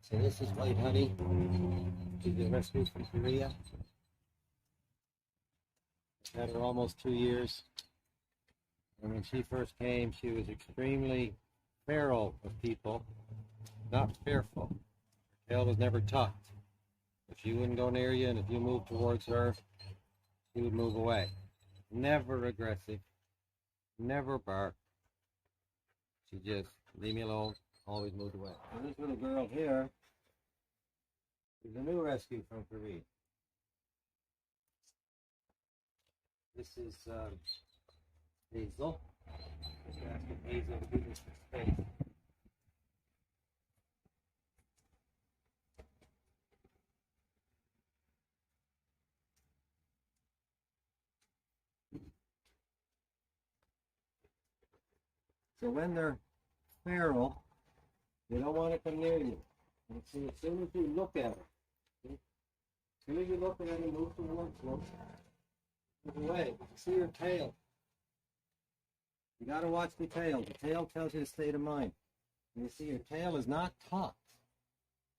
So this is White Honey. She's been rescued from Korea. I've had her almost 2 years. And when she first came, she was extremely feral of people, not fearful. Her tail was never tucked. If she wouldn't go near you and if you moved towards her, she would move away. Never aggressive, never bark. She just, leave me alone, always moved away. And this little girl here is a new rescue from Korea. This is Hazel. Just asking Hazel to give us some space. So when they're feral, they don't want to come near you. And so as soon as you look at her, as soon as you look at her and move towards her, move away. You see her tail. You got to watch the tail. The tail tells you the state of mind. And you see her tail is not tucked.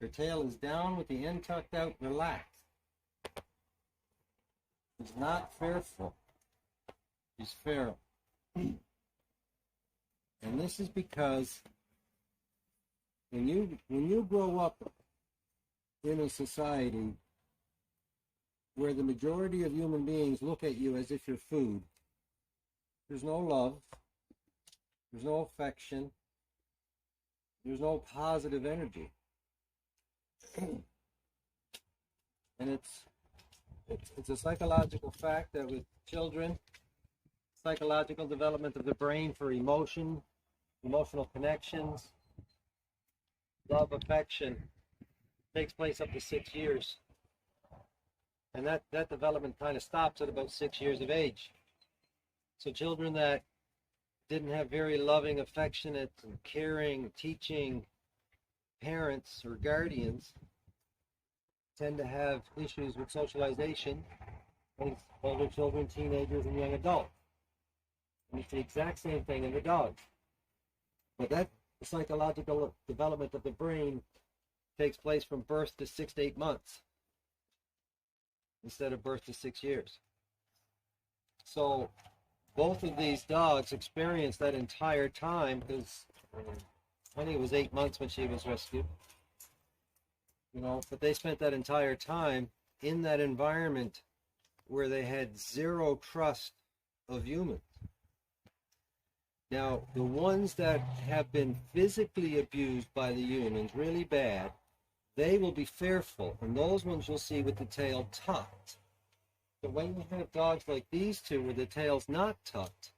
Her tail is down with the end tucked out, relaxed. She's not fearful. She's feral. And this is because when you grow up in a society where the majority of human beings look at you as if you're food, there's no love, there's no affection, there's no positive energy. And it's a psychological fact that with children, psychological development of the brain for emotional connections, love, affection, takes place up to 6 years. And that development kind of stops at about 6 years of age. So children that didn't have very loving, affectionate, and caring, teaching parents or guardians tend to have issues with socialization with older children, teenagers, and young adults. And it's the exact same thing in the dogs. But that psychological development of the brain takes place from birth to 6 to 8 months instead of birth to 6 years. So both of these dogs experienced that entire time, because Honey was 8 months when she was rescued, but they spent that entire time in that environment where they had zero trust of humans. Now, the ones that have been physically abused by the humans really bad, they will be fearful, and those ones you'll see with the tail tucked. But when you have dogs like these two where the tail's not tucked,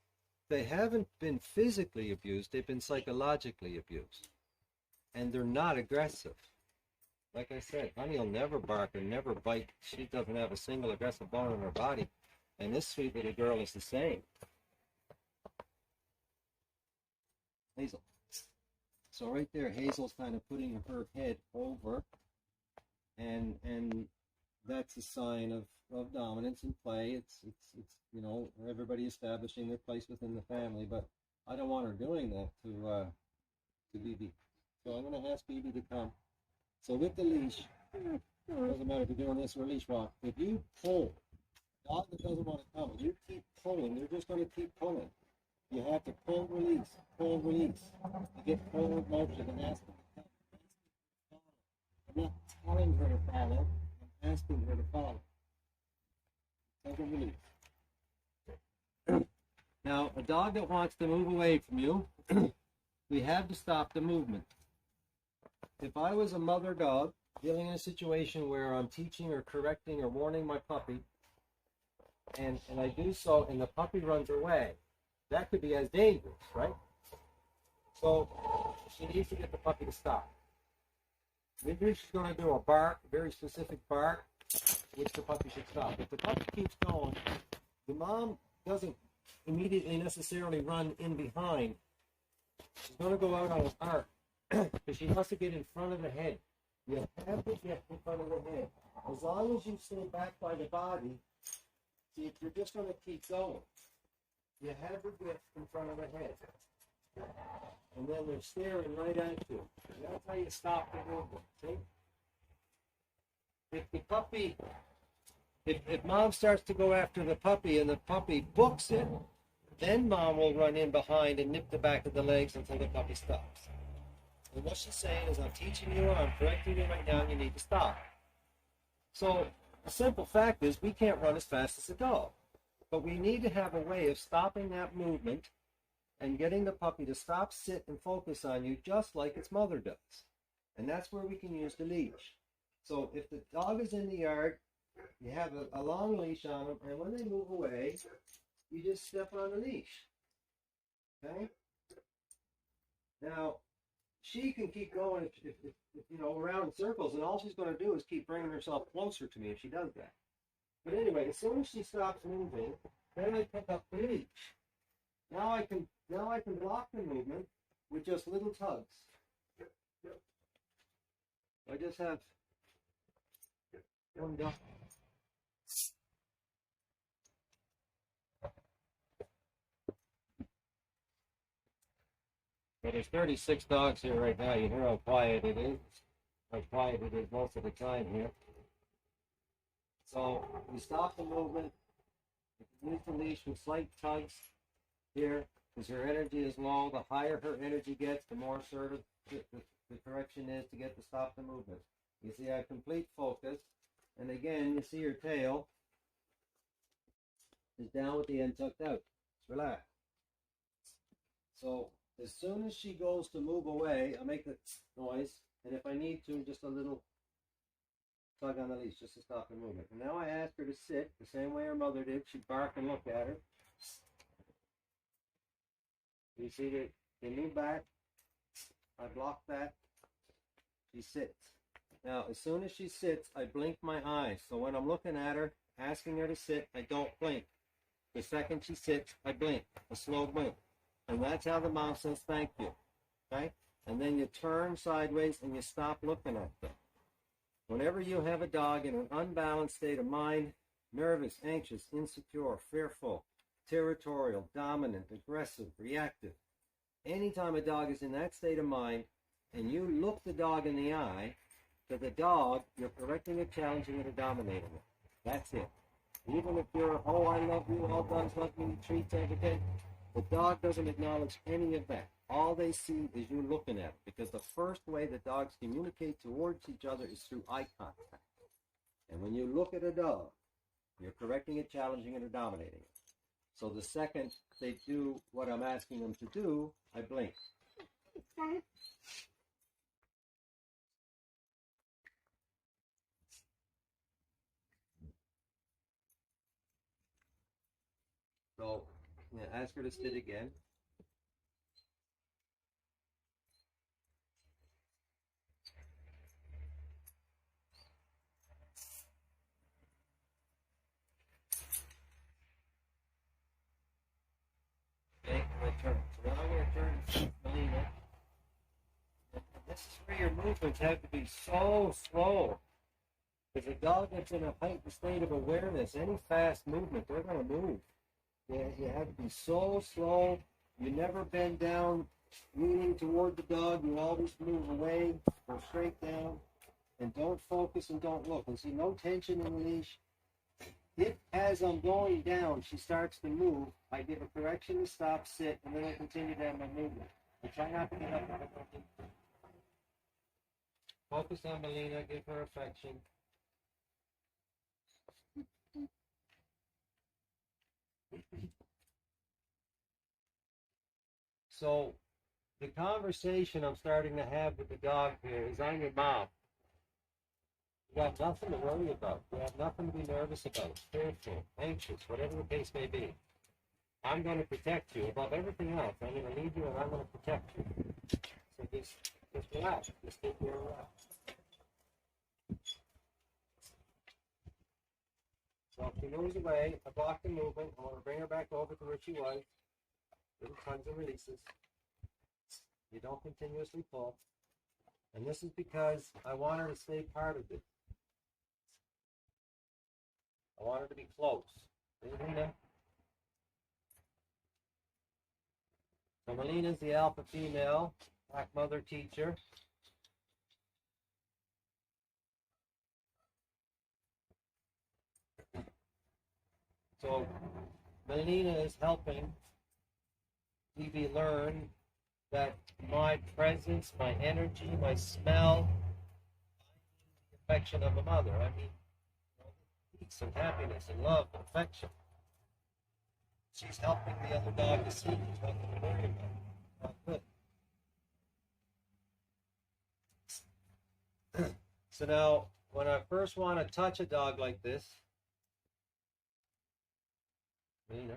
they haven't been physically abused, they've been psychologically abused. And they're not aggressive. Like I said, Honey will never bark or never bite. She doesn't have a single aggressive bone in her body. And this sweet little girl is the same. Hazel. So right there, Hazel's kind of putting her head over, and that's a sign of dominance and play. It's everybody establishing their place within the family, but I don't want her doing that to Bebe. So I'm going to ask Bebe to come. So with the leash, doesn't matter if you're doing this or a leash walk. If you pull, a dog that doesn't want to come, you keep pulling, they're just going to keep pulling. You have to pull, release, pull, release. You get forward motion and ask them to follow. I'm not telling her to follow, I'm asking her to follow. Take and release. Now, a dog that wants to move away from you, we have to stop the movement. If I was a mother dog dealing in a situation where I'm teaching or correcting or warning my puppy, and I do so and the puppy runs away, that could be as dangerous, right? So she needs to get the puppy to stop. Maybe she's going to do a bark, a very specific bark, which the puppy should stop. If the puppy keeps going, the mom doesn't immediately necessarily run in behind. She's going to go out on an arc because she has to get in front of the head. You have to get in front of the head. As long as you stay back by the body, see, if you're just going to keep going, you have to get in front of the head. And then they're staring right at you. And that's how you stop the movement. See? If the puppy, if mom starts to go after the puppy and the puppy books it, then mom will run in behind and nip the back of the legs until the puppy stops. And what she's saying is, I'm teaching you, I'm correcting you right now, and you need to stop. So the simple fact is, we can't run as fast as a dog. But we need to have a way of stopping that movement and getting the puppy to stop, sit, and focus on you just like its mother does. And that's where we can use the leash. So if the dog is in the yard, you have a long leash on them, and when they move away, you just step on the leash. Okay? Now, she can keep going if you know, around in circles, and all she's going to do is keep bringing herself closer to me if she does that. But anyway, as soon as she stops moving, then I pick up the leash. Now I can block the movement with just little tugs. I just have one dog. But there's 36 dogs here right now. You hear how quiet it is. How quiet it is most of the time here. So we stop the movement. Use the leash with slight tugs here, because her energy is low. The higher her energy gets, the more assertive the correction is to get to stop the movement. You see, I have complete focus. And again, you see her tail is down with the end tucked out. It's relaxed. So as soon as she goes to move away, I make the noise, and if I need to, just a little tug on the leash just to stop the movement. And now I ask her to sit the same way her mother did. She'd bark and look at her. You see that they move back. I block that. She sits. Now, as soon as she sits, I blink my eyes. So when I'm looking at her, asking her to sit, I don't blink. The second she sits, I blink. A slow blink. And that's how the mouth says thank you. Okay? And then you turn sideways and you stop looking at them. Whenever you have a dog in an unbalanced state of mind, nervous, anxious, insecure, fearful, territorial, dominant, aggressive, reactive, anytime a dog is in that state of mind and you look the dog in the eye, to the dog, you're correcting it, challenging it, or dominating it. That's it. Even if you're, oh, I love you, all dogs love me, treats everything, the dog doesn't acknowledge any of that. All they see is you looking at them, because the first way that dogs communicate towards each other is through eye contact. And when you look at a dog, you're correcting it, challenging it, or dominating it. So the second they do what I'm asking them to do, I blink. So ask her to sit again. Okay, I'm going to turn. So now I'm going to turn to Melina. And this is where your movements have to be so slow. Because a dog that's in a heightened state of awareness, any fast movement, they're going to move. You have to be so slow. You never bend down leaning toward the dog. You always move away, go straight down, and don't focus and don't look. And see, no tension in the leash. If, as I'm going down, she starts to move, I give a correction to stop, sit, and then I continue to have my movement. I try not to get up. Focus on Melina, give her affection. So the conversation I'm starting to have with the dog here is, I'm your mom. You have nothing to worry about. You have nothing to be nervous about, fearful, anxious, whatever the case may be. I'm going to protect you above everything else. I'm going to lead you and I'm going to protect you. So just relax. Just take your relax. So if she moves away, I block the movement. I want to bring her back over to where she was. Little tugs and releases. You don't continuously pull. And this is because I want her to stay part of it. I want her to be close. So Melina's the alpha female, black mother teacher. So Melina is helping Bebe learn that my presence, my energy, my smell, the affection of a mother. I mean, peace and happiness and love and affection. She's helping the other dog to see there's nothing to worry about. Not good. So now, when I first want to touch a dog like this, Melina,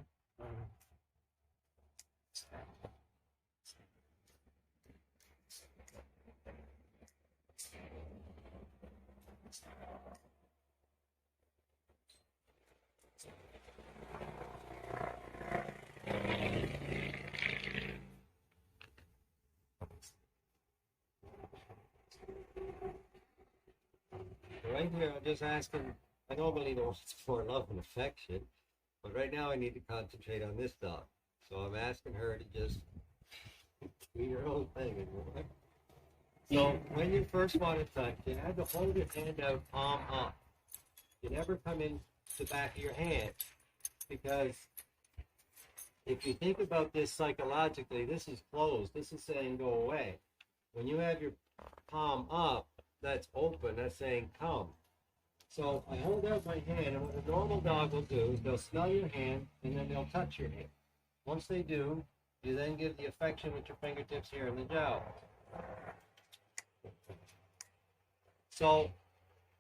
right here, I'm just asking. I know Melina wants for love and affection, but right now I need to concentrate on this dog. So I'm asking her to just do your own thing. So when you first want to touch, you have to hold your hand out, palm up. You never come in the back of your hand, because if you think about this psychologically, this is closed. This is saying go away. When you have your palm up, that's open. That's saying come. So I hold out my hand, and what a normal dog will do is they'll smell your hand, and then they'll touch your hand. Once they do, you then give the affection with your fingertips here in the jowl. So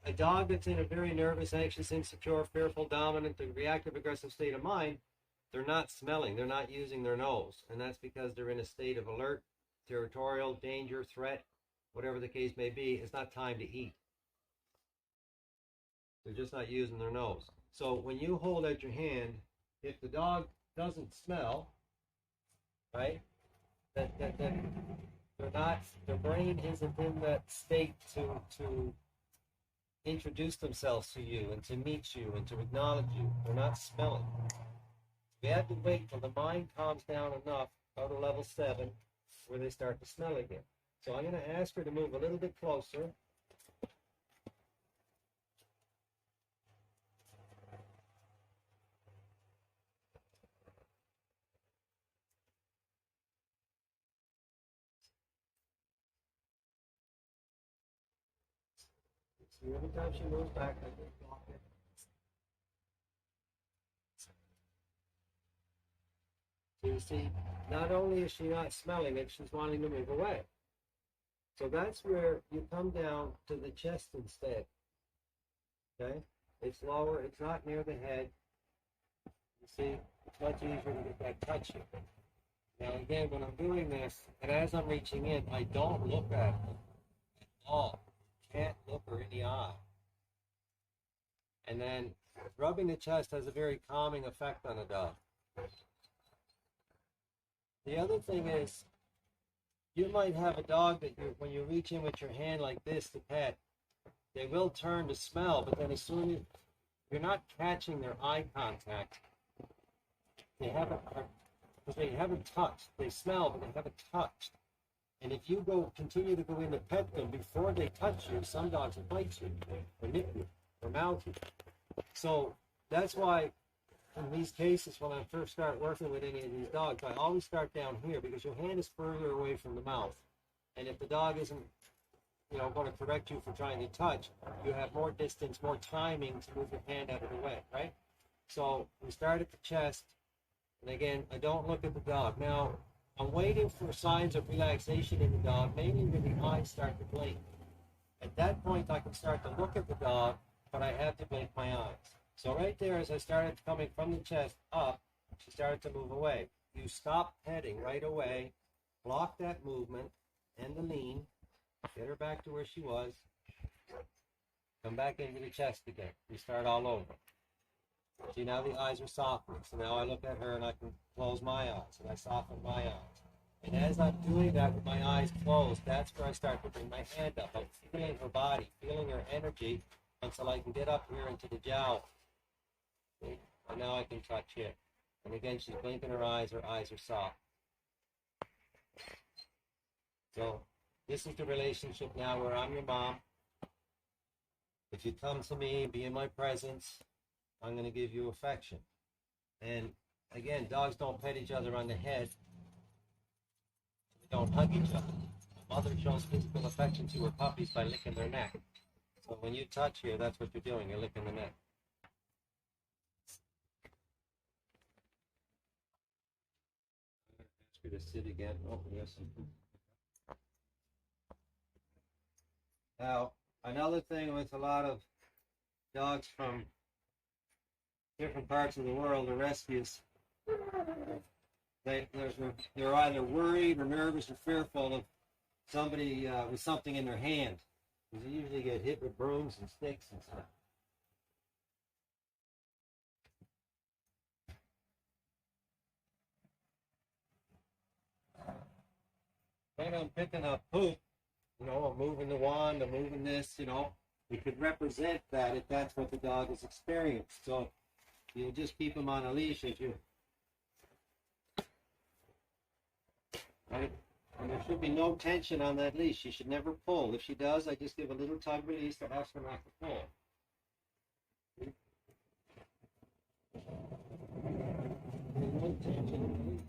a dog that's in a very nervous, anxious, insecure, fearful, dominant, and reactive, aggressive state of mind, they're not smelling. They're not using their nose. And that's because they're in a state of alert, territorial, danger, threat, whatever the case may be. It's not time to eat. They're just not using their nose. So when you hold out your hand, if the dog doesn't smell, right, that they're not, their brain isn't in that state to introduce themselves to you and to meet you and to acknowledge you. They're not smelling. We have to wait till the mind calms down enough, go to level 7, where they start to smell again. So I'm going to ask her to move a little bit closer. See, every time she moves back, I just block it. So you see, not only is she not smelling it, she's wanting to move away. So that's where you come down to the chest instead. Okay? It's lower, it's not near the head. You see, it's much easier to get that touch here. Now again, when I'm doing this, and as I'm reaching in, I don't look at her at all. Can't look her in the eye. And then rubbing the chest has a very calming effect on a dog. The other thing is, you might have a dog that when you reach in with your hand like this to pet, they will turn to smell, but then as soon as you're not catching their eye contact, they haven't touched. They smell, but they haven't touched. And if you continue to go in to pet them before they touch you, some dogs will bite you or nip you or mouth you. So that's why in these cases, when I first start working with any of these dogs, I always start down here because your hand is further away from the mouth. And if the dog isn't, going to correct you for trying to touch, you have more distance, more timing to move your hand out of the way, right? So we start at the chest, and again, I don't look at the dog. Now, I'm waiting for signs of relaxation in the dog, mainly when the eyes start to blink. At that point, I can start to look at the dog, but I have to blink my eyes. So right there, as I started coming from the chest up, she started to move away. You stop petting right away, block that movement and the lean, get her back to where she was, come back into the chest again. We start all over. See, now the eyes are softening. So now I look at her and I can close my eyes, and I soften my eyes. And as I'm doing that with my eyes closed, that's where I start to bring my hand up. I'm feeling her body, feeling her energy, until I can get up here into the jowl. And now I can touch here. And again, she's blinking her eyes are soft. So this is the relationship now where I'm your mom. If you come to me, be in my presence, I'm going to give you affection. And again, dogs don't pet each other on the head. They don't hug each other. A mother shows physical affection to her puppies by licking their neck. So when you touch here, that's what you're doing. You're licking the neck. Ask her to sit again. Oh, yes. Now, another thing with a lot of dogs from different parts of the world, the rescues, they're either worried or nervous or fearful of somebody with something in their hand. Because they usually get hit with brooms and sticks and stuff. When I'm picking up poop, I'm moving the wand, I'm moving this, it could represent that if that's what the dog has experienced. So you just keep him on a leash if you, right? And there should be no tension on that leash. She should never pull. If she does, I just give a little tug release to ask her not to pull. No tension.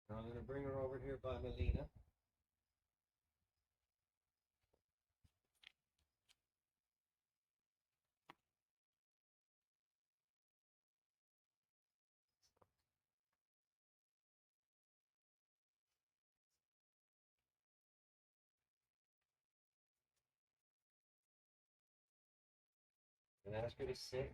Now I'm going to bring her over here by Melina. And ask her to sit.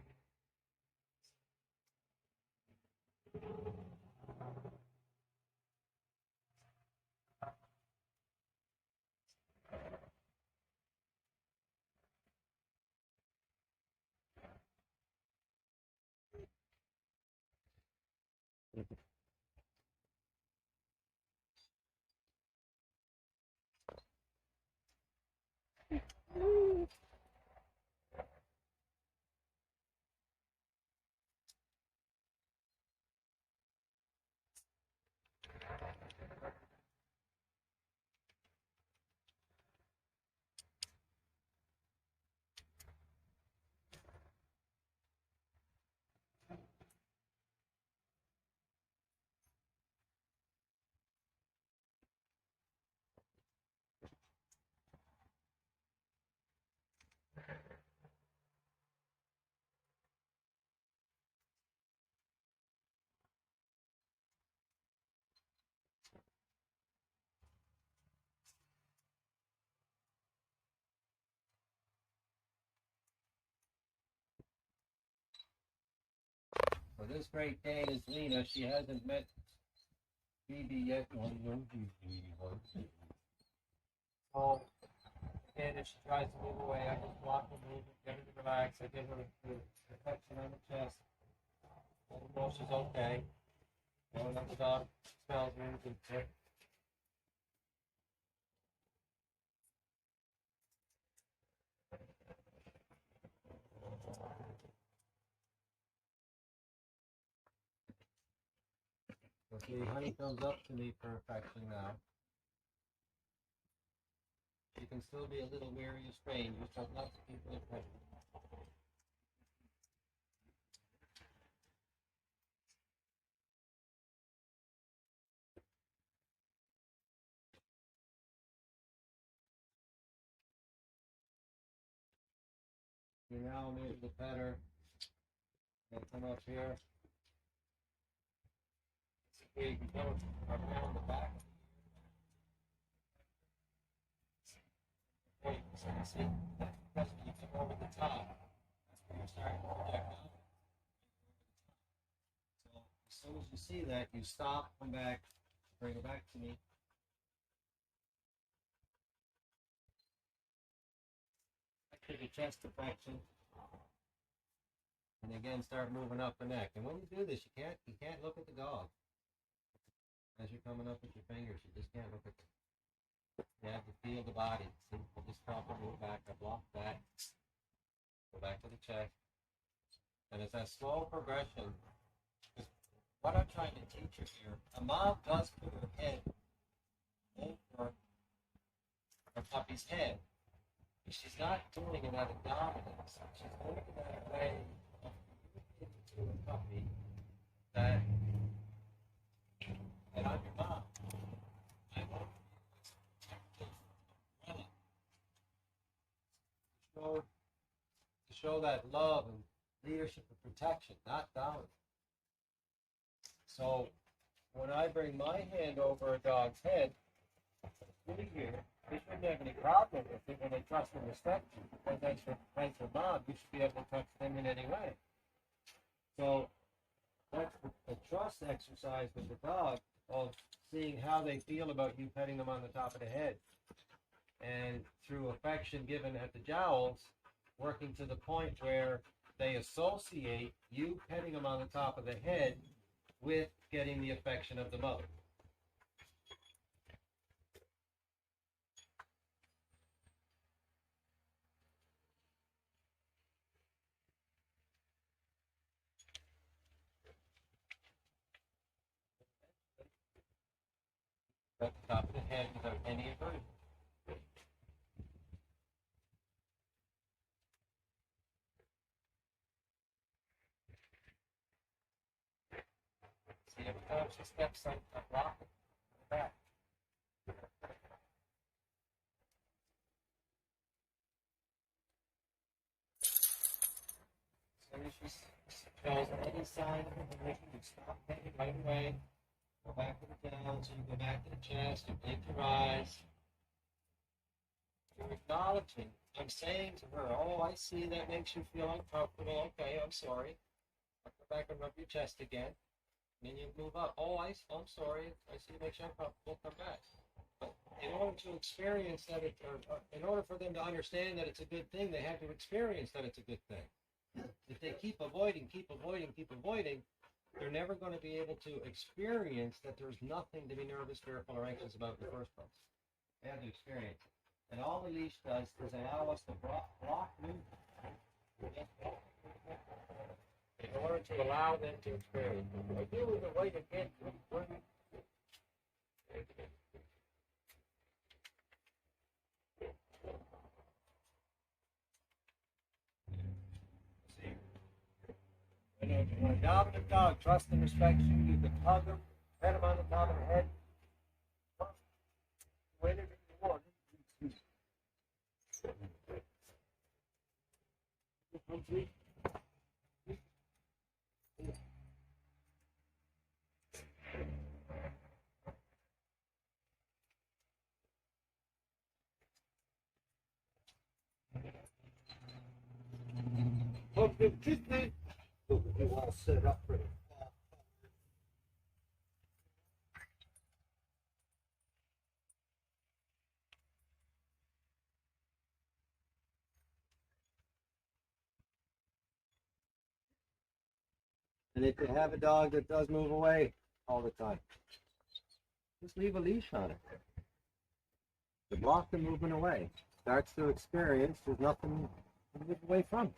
So this Great Dane is Lena. She hasn't met Bebe yet. So again, if she tries to move away, I just walk her, move her, get her to relax. I give her the protection on the chest. Let her know she's okay. Let the dog smells me and tick. So see, Honey comes up to me for affection now. She can still be a little weary of strangers, but lots of people are present. You now I'm able to pet her. And come up here. See, you can go around the back. So you see, that's when you come over the top. That's when you're starting to project out. So as soon as you see that, you stop, come back, bring it back to me. Back to the chest affection. And again, start moving up the neck. And when you do this, you can't look at the dog as you're coming up with your fingers. You just can't look at them. You have to feel the body. See, I just stop and move back. I block that. Go back to the chest. And it's that slow progression. What I'm trying to teach you here, a mom does put her head over her puppy's head. But she's not doing it out of dominance. She's doing it in a way of communicating to a puppy that I'm your mom. I want you as a protective umbrella. To show that love and leadership and protection, not dominance. So when I bring my hand over a dog's head, here, we shouldn't have any problem with it when they trust and respect you. Because as your mom, you should be able to touch them in any way. So that's a trust exercise with the dog of seeing how they feel about you petting them on the top of the head. And through affection given at the jowls, working to the point where they associate you petting them on the top of the head with getting the affection of the mother. At the top of the head without any aversion. See, every time she steps on a block, back. So if she shows any sign of aversion, you stop petting right away. Go back to the down, so you go back to the chest, you blink your eyes. You're acknowledging. I'm saying to her, oh, I see that makes you feel uncomfortable. Okay, I'm sorry. I'll go back and rub your chest again. And then you move up. Oh, I'm sorry. I see it makes you uncomfortable. Come back. But in order to experience that, in order for them to understand that it's a good thing, they have to experience that it's a good thing. If they keep avoiding, they're never going to be able to experience that there's nothing to be nervous, fearful, or anxious about in the first place. They have to experience it. And all the leash does is allow us to block movement in order to allow them to experience it. If you were to wait again, when a dominant dog trusts and respects you, you can hug him, pet him on the top of the head. Wait a minute, more. Okay, treatment. You all set up for it. And if you have a dog that does move away all the time, just leave a leash on it to block the movement away. Starts to experience there's nothing to move away from.